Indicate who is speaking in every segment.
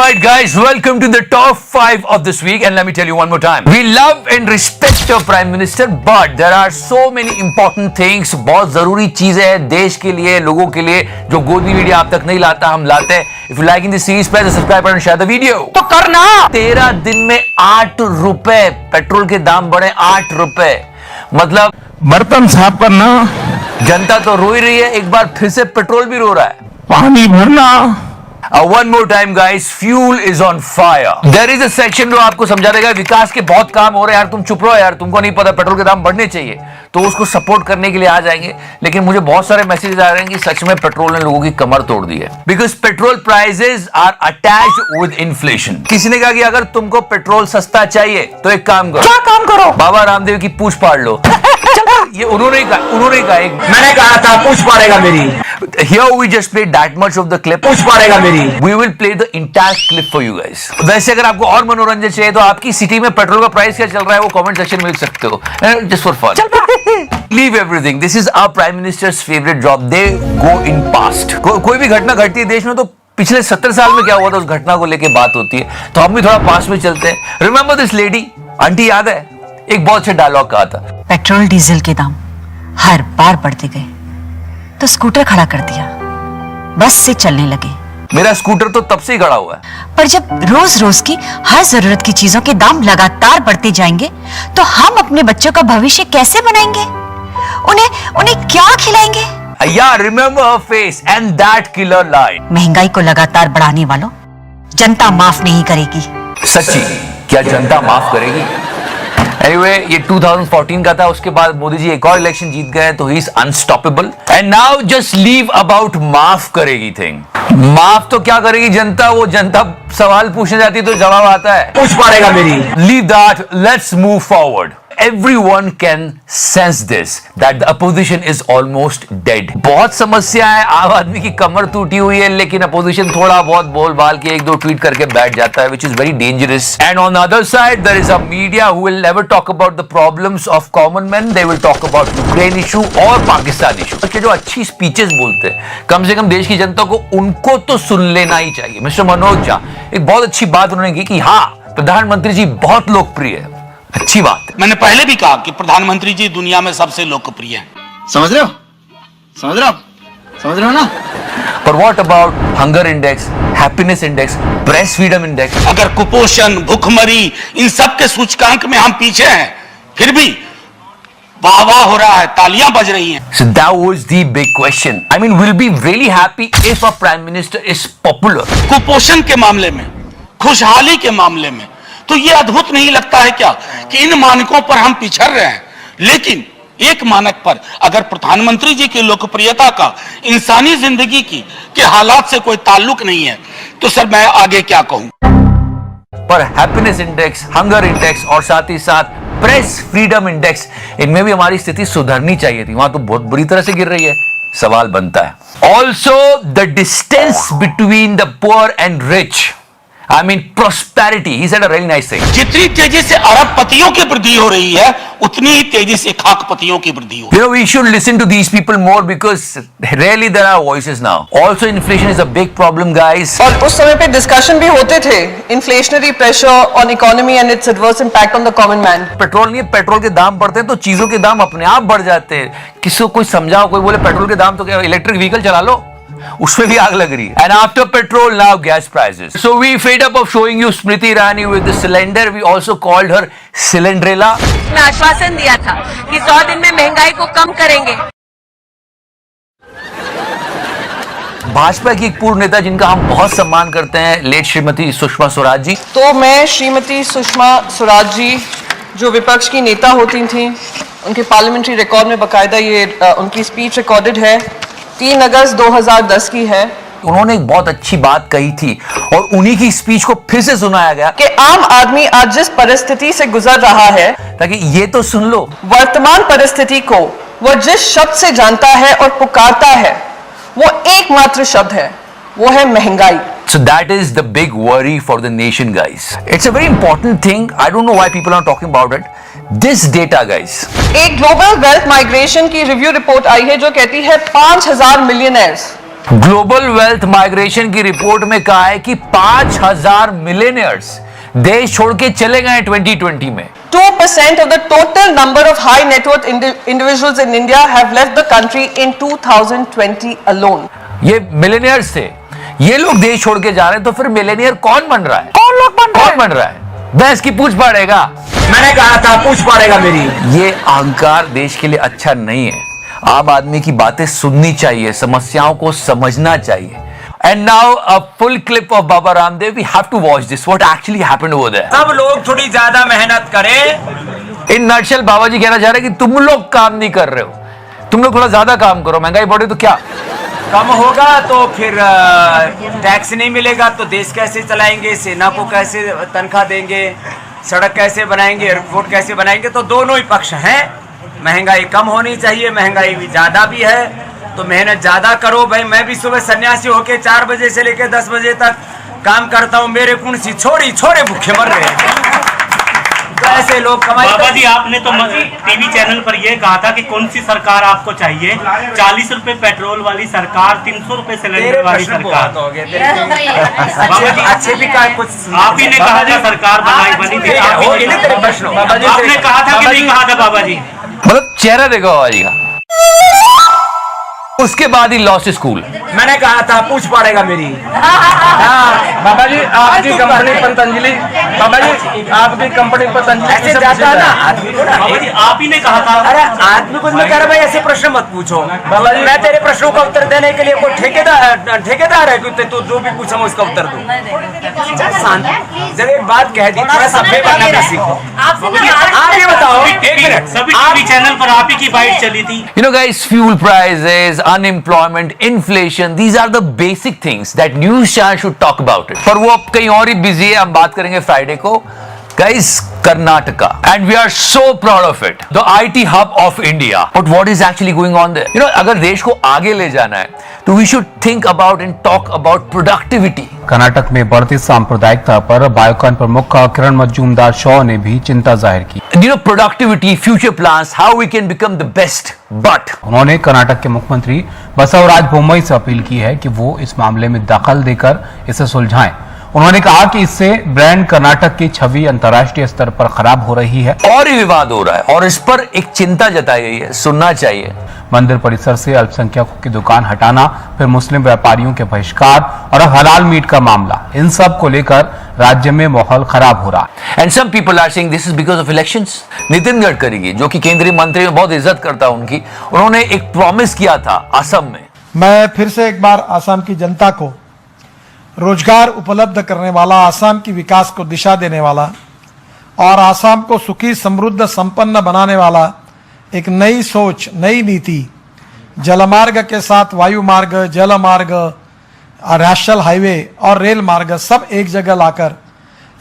Speaker 1: Alright guys, welcome to the top 5 of this week and let me tell you one more time. We love and respect your Prime Minister but there are so many important things, बहुत जरूरी चीजें हैं देश के लिए, लोगों के लिए जो गोदी मीडिया आप तक नहीं लाता हम लाते हैं. If you liking this series, press the subscribe button and share the video. तो करना 13 दिन में 8 रुपए पेट्रोल के दाम बढ़े 8 रुपए मतलब
Speaker 2: बर्तन साफ करना,
Speaker 1: जनता तो रो ही रही है, एक बार फिर से पेट्रोल भी रो रहा है.
Speaker 2: पानी भरना.
Speaker 1: One more time guys, fuel is on fire. There is a section जो आपको समझा देगा विकास के बहुत काम हो रहे हैं यार, तुम चुप रहो यार, तुमको नहीं पता पेट्रोल के दाम बढ़ने चाहिए, तो उसको सपोर्ट करने के लिए आ जाएंगे. लेकिन मुझे बहुत सारे मैसेजेस आ रहे हैं कि सच में पेट्रोल ने लोगों की कमर तोड़ दी है. Because petrol prices are attached with inflation. किसी ने कहा कि अगर तुमको पेट्रोल सस्ता चाहिए तो एक काम करो. क्या काम करो? बाबा रामदेव की पूछ फाड़ लो. ये उन्होंने कहा
Speaker 2: मैंने कहा था पूछ पड़ेगा मेरी.
Speaker 1: Here we just played that much of the clip.
Speaker 2: पूछ पड़ेगा मेरी.
Speaker 1: We will play the entire clip for you guys. वैसे अगर आपको और मनोरंजन चाहिए तो आपकी सिटी में पेट्रोल का प्राइस क्या चल रहा है वो कमेंट सेक्शन में लिख सकते हो. Just for fun. Leave everything. This is our Prime Minister's favorite job. They go in past. कोई भी घटना घटती है देश में तो पिछले 70 साल में क्या हुआ था उस घटना को लेके बात होती है. तो हम भी थोड़ा पास्ट में चलते हैं. Remember this lady? आंटी याद है? एक बहुत अच्छा डायलॉग कहा था.
Speaker 3: पेट्रोल डीजल के दाम हर बार बढ़ते गए तो स्कूटर खड़ा कर दिया, बस से चलने लगे.
Speaker 1: मेरा स्कूटर तो तब से ही खड़ा हुआ है.
Speaker 3: पर जब रोज रोज की हर जरूरत की चीजों के दाम लगातार बढ़ते जाएंगे तो हम अपने बच्चों का भविष्य कैसे बनाएंगे? उन्हें क्या खिलाएंगे?
Speaker 1: Yeah, remember her face and that killer line.
Speaker 3: महंगाई को लगातार बढ़ाने वालों जनता माफ नहीं करेगी.
Speaker 1: सच्ची क्या जनता माफ करेगी? Anyway, ये 2014 का था, उसके बाद मोदी जी एक और इलेक्शन जीत गए तो he is unstoppable. And now just leave about माफ करेगी थिंग. माफ तो क्या करेगी जनता, वो जनता सवाल पूछने जाती है तो जवाब आता है
Speaker 2: पूछ पड़ेगा मेरी.
Speaker 1: Leave that, let's move forward. Everyone can sense this that the opposition is almost dead. बहुत समस्या है, आम आदमी की कमर टूटी हुई है, लेकिन अपोजिशन थोड़ा बहुत बोल बाल के एक दो ट्वीट करके बैठ जाता है, which is very dangerous. And on the other side there is a media who will never talk about the problems of common men. They will talk about Ukraine issue और पाकिस्तान issue. के जो अच्छी speeches बोलते हैं कम से कम देश की जनता को उनको तो सुन लेना ही चाहिए. मिस्टर मनोज झा एक बहुत अच्छी बात उन्होंने की कि हाँ प्रधानमंत्री जी बहुत लोकप्रिय है. अच्छी बात.
Speaker 4: मैंने पहले भी कहा कि प्रधानमंत्री जी दुनिया में सबसे लोकप्रिय हैं.
Speaker 2: समझ रहे हो ना?
Speaker 1: पर what about hunger index, happiness index, press freedom index?
Speaker 4: अगर कुपोषण, भूखमरी इन सब के सूचकांक में हम पीछे हैं, फिर भी वाह वाह हो रहा है, तालियां बज रही हैं.
Speaker 1: So that was the big question. I mean, we'll be really happy if our prime minister is popular.
Speaker 4: कुपोषण के मामले में, खुशहाली के मामले में तो ये अद्भुत नहीं लगता है क्या कि इन मानकों पर हम पिछड़ रहे हैं, लेकिन एक मानक पर अगर प्रधानमंत्री जी की लोकप्रियता का इंसानी जिंदगी के हालात से कोई ताल्लुक नहीं है तो सर मैं आगे क्या कहूं.
Speaker 1: पर हैप्पीनेस इंडेक्स, हंगर इंडेक्स और साथ ही साथ प्रेस फ्रीडम इंडेक्स, इनमें भी हमारी स्थिति सुधरनी चाहिए थी. वहां तो बहुत बुरी तरह से गिर रही है. सवाल बनता है also the distance between the poor and rich. I mean prosperity. He said a really nice thing.
Speaker 4: जितनी तेजी से अरबपतियों की वृद्धि हो रही है उतनी ही तेजी से खाकपतियों की वृद्धि हो.
Speaker 1: You know, we should listen to these people more because rarely there are voices now. Also, inflation is a big problem, guys.
Speaker 5: और उस समय पे डिस्कशन भी होते थे inflationary pressure on economy and its adverse impact on the common man.
Speaker 1: Petrol नहीं, petrol के दाम बढ़ते हैं तो चीजों के दाम अपने आप बढ़ जाते हैं. किसी को कोई समझाओ, कोई बोले पेट्रोल के दाम तो क्या इलेक्ट्रिक व्हीकल चला लो, उसमें भी आग लग रही है. And after petrol, now gas prices. So we fed up of showing you Smriti Irani with the cylinder. We also called her Cylindrella.
Speaker 6: मैं आश्वासन दिया था कि 100 दिन में महंगाई को कम करेंगे.
Speaker 1: भाजपा की एक पूर्व नेता जिनका हम बहुत सम्मान करते हैं, लेट श्रीमती सुषमा स्वराज जी.
Speaker 5: तो मैं श्रीमती सुषमा स्वराज जी जो विपक्ष की नेता होती थी, उनके पार्लियामेंट्री रिकॉर्ड में बाकायदा ये उनकी स्पीच रिकॉर्डेड है, 3 अगस्त 2010 की है.
Speaker 1: उन्होंने एक बहुत अच्छी बात कही थी और उन्हीं की स्पीच को फिर से सुनाया गया
Speaker 5: कि आम आदमी आज जिस परिस्थिति से गुजर रहा है,
Speaker 1: ताकि ये तो सुन लो,
Speaker 5: वर्तमान परिस्थिति को वो जिस शब्द से जानता है और पुकारता है वो एकमात्र शब्द है, वो है महंगाई.
Speaker 1: So that is the big worry for the nation, guys. It's a very important thing. I don't know why people are talking about it. This data, guys.
Speaker 5: एक ग्लोबल वेल्थ माइग्रेशन की रिव्यू रिपोर्ट आई है जो कहती है 5000 millionaires
Speaker 1: global wealth migration की report में कहा है कि 5,000 मिलेनियर्स देश छोड़ के चले गए 2020 में।
Speaker 5: 2% of the total number of high net worth individuals in India have left the country in 2020 alone.
Speaker 1: ये मिलेनियर्स थे, ये लोग देश छोड़ के जा रहे हैं, तो फिर मिलेनियर कौन बन रहा है? कौन बन रहा है? भैंस की पूछ पड़ेगा।
Speaker 2: मैंने कहा था पूछ पड़ेगा मेरी।
Speaker 1: ये अहंकार देश के लिए अच्छा नहीं है। आम आदमी की बातें सुननी चाहिए, समस्याओं को समझना चाहिए। And now a full clip of Baba Ramdev. We have to watch this. What actually happened over there?
Speaker 2: सब लोग थोड़ी ज्यादा मेहनत करें।
Speaker 1: इन नटशेल बाबा जी कहना चाह रहे हैं कि तुम लोग काम नहीं कर रहे हो, तुम लोग थोड़ा ज्यादा काम करो, महंगाई बढ़े तो क्या
Speaker 2: कम होगा तो फिर टैक्स नहीं मिलेगा तो देश कैसे चलाएंगे, सेना को कैसे तनख्वाह देंगे, सड़क कैसे बनाएंगे, एयरपोर्ट कैसे बनाएंगे। तो दोनों ही पक्ष हैं। महंगाई कम होनी चाहिए, महंगाई भी ज्यादा भी है, तो मेहनत ज्यादा करो भाई। मैं भी सुबह सन्यासी होके 4 बजे से लेकर 10 बजे तक काम करता हूँ। मेरे कुंसी छोरे भूखे मर रहे हैं। तो ऐसे लोग कमाई।
Speaker 7: बाबा जी, आपने तो टीवी चैनल पर यह कहा था कि कौन सी सरकार आपको चाहिए? 40 रुपए पेट्रोल वाली सरकार, 300 रुपए सिलेंडर वाली सरकार।
Speaker 2: बाबा जी अच्छे भी का कुछ
Speaker 7: आप ही ने कहा था सरकार बनी थी। आपने कहा था कि नहीं कहा था बाबा जी?
Speaker 1: मतलब चेहरा देखो बाबा जी का। उसके बाद ही लॉस्ट स्कूल।
Speaker 2: मैंने कहा था पूछ पड़ेगा मेरी। हाँ बाबा जी, आपकी कंपनी पतंजलि, बाबा जी आपकी कंपनी पतंजलि ऐसे जाता है ना आदमी को ना।
Speaker 7: बाबा जी, आप ही ने कहा था।
Speaker 2: अरे आदमी को मैं कह रहा भाई ऐसे प्रश्न मत पूछो। बाबा जी मैं तेरे प्रश्नों का उत्तर देने के लिए कोई ठेकेदार है कि तो जो भी पूछा मैं उसका उत्तर दूं। जब एक बात कह दी थोड़ा सभ्य बनना का सीखो। आप ये बताओ, एक मिनट,
Speaker 7: सभी टीवी चैनल पर आप ही की बाइट चली थी।
Speaker 1: You know guys, fuel prices, unemployment, inflation, these are the basic things that news channel should talk about it. पर वो अब कहीं और ही बिजी है, हम बात करेंगे फ्राइडे को। Guys, Karnataka, and we are so proud of it, the IT hub of India. But what is actually going on there? You know, अगर देश को आगे ले जाना है, तो we should think about and talk about productivity.
Speaker 8: Karnataka में बढ़ती सांप्रदायिकता पर बायोकॉन प्रमुख किरण मजूमदार शॉ ने भी चिंता जाहिर की।
Speaker 1: You know, productivity, future plans, how we can become the best. But
Speaker 8: उन्होंने कर्नाटक के मुख्यमंत्री बसवराज बोम्मई से अपील की है कि वो इस मामले में दखल देकर इसे सुलझाएं। उन्होंने कहा कि इससे ब्रांड कर्नाटक की छवि अंतर्राष्ट्रीय स्तर पर खराब हो रही है
Speaker 1: और ही विवाद हो रहा है, और इस पर एक चिंता जताई गई है, सुनना चाहिए।
Speaker 8: मंदिर परिसर से अल्पसंख्यकों की दुकान हटाना, फिर मुस्लिम व्यापारियों के बहिष्कार और हलाल मीट का मामला, इन सब को लेकर राज्य में माहौल खराब हो रहा है।
Speaker 1: And some people are saying this is because of elections. Nitin Gadkari की, जो कि केंद्रीय मंत्री में बहुत इज्जत करता हूं उनकी, उन्होंने एक प्रॉमिस किया था असम में।
Speaker 9: मैं फिर से एक बार आसाम की जनता को रोजगार उपलब्ध करने वाला, आसाम की विकास को दिशा देने वाला और आसाम को सुखी समृद्ध संपन्न बनाने वाला एक नई सोच, नई नीति, जलमार्ग के साथ वायु मार्ग, जल मार्ग, नेशनल हाईवे और रेल मार्ग सब एक जगह लाकर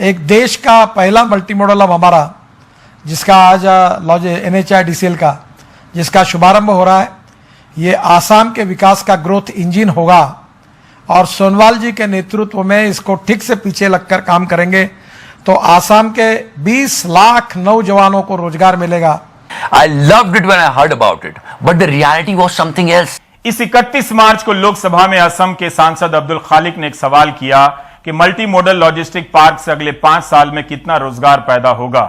Speaker 9: एक देश का पहला मल्टी मॉडल अब हमारा, जिसका आज NHIDCL का जिसका शुभारंभ हो रहा है, ये आसाम के विकास का ग्रोथ इंजन होगा और सोनवाल जी के नेतृत्व में इसको ठीक से पीछे लगकर काम करेंगे तो आसाम के 20 लाख नौजवानों को रोजगार मिलेगा।
Speaker 1: I loved it when I heard about it, but the reality was something else.
Speaker 10: इस 31 मार्च को लोकसभा में असम के सांसद अब्दुल खालिक ने एक सवाल किया कि मल्टी मॉडल लॉजिस्टिक पार्क से अगले 5 साल में कितना रोजगार पैदा होगा।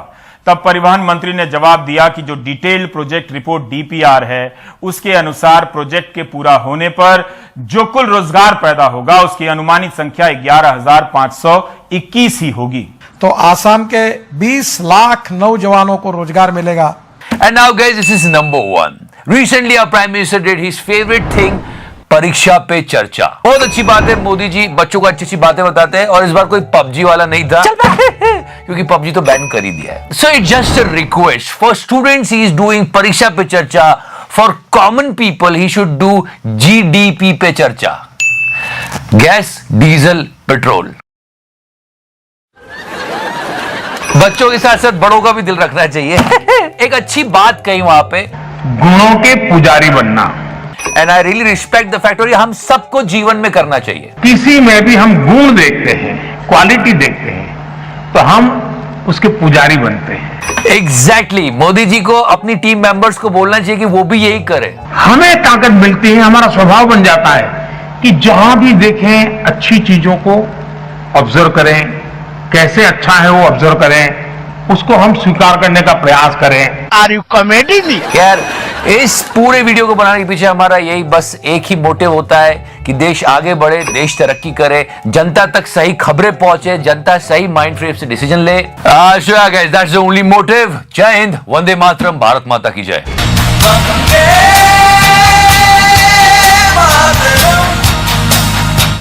Speaker 10: तब परिवहन मंत्री ने जवाब दिया कि जो डिटेल्ड प्रोजेक्ट रिपोर्ट DPR है, उसके अनुसार प्रोजेक्ट के पूरा होने पर जो कुल रोजगार पैदा होगा उसकी अनुमानित संख्या 11,521 ही होगी।
Speaker 9: तो आसाम के 20 लाख नौजवानों को रोजगार मिलेगा।
Speaker 1: And now guys, this is number one. Recently our Prime Minister did his favorite thing, परीक्षा पे चर्चा। बहुत अच्छी बात है, मोदी जी बच्चों को अच्छी अच्छी बातें बताते हैं, और इस बार कोई PUBG वाला नहीं था क्योंकि PUBG तो बैन कर ही दिया है। So it's just a request for students, he is doing परीक्षा पे चर्चा। For common people he should do GDP पे चर्चा, गैस, डीजल, पेट्रोल। बच्चों के साथ साथ बड़ों का भी दिल रखना चाहिए। एक अच्छी बात कही वहां पे,
Speaker 2: गुणों के पुजारी बनना।
Speaker 1: And I really respect the fact, और ये हम सबको जीवन में करना चाहिए।
Speaker 2: किसी में भी हम गुण देखते हैं, क्वालिटी देखते हैं, तो हम उसके पुजारी बनते हैं।
Speaker 1: एग्जैक्टली मोदी जी को अपनी टीम मेंबर्स को बोलना चाहिए कि वो भी यही करे।
Speaker 2: हमें ताकत मिलती है, हमारा स्वभाव बन जाता है
Speaker 11: कि जहां भी देखें अच्छी चीजों को ऑब्जर्व करें, कैसे अच्छा है वो ऑब्जर्व करें, उसको हम स्वीकार करने का प्रयास करें।
Speaker 4: Are you comedy me?
Speaker 1: खैर, इस पूरे वीडियो को बनाने के पीछे हमारा यही बस एक ही मोटिव होता है कि देश आगे बढ़े, देश तरक्की करे, जनता तक सही खबरें पहुंचे, जनता सही माइंड फ्रेम से डिसीजन ले। That's the only motive. जय हिंद, वंदे मातरम, भारत माता की जय।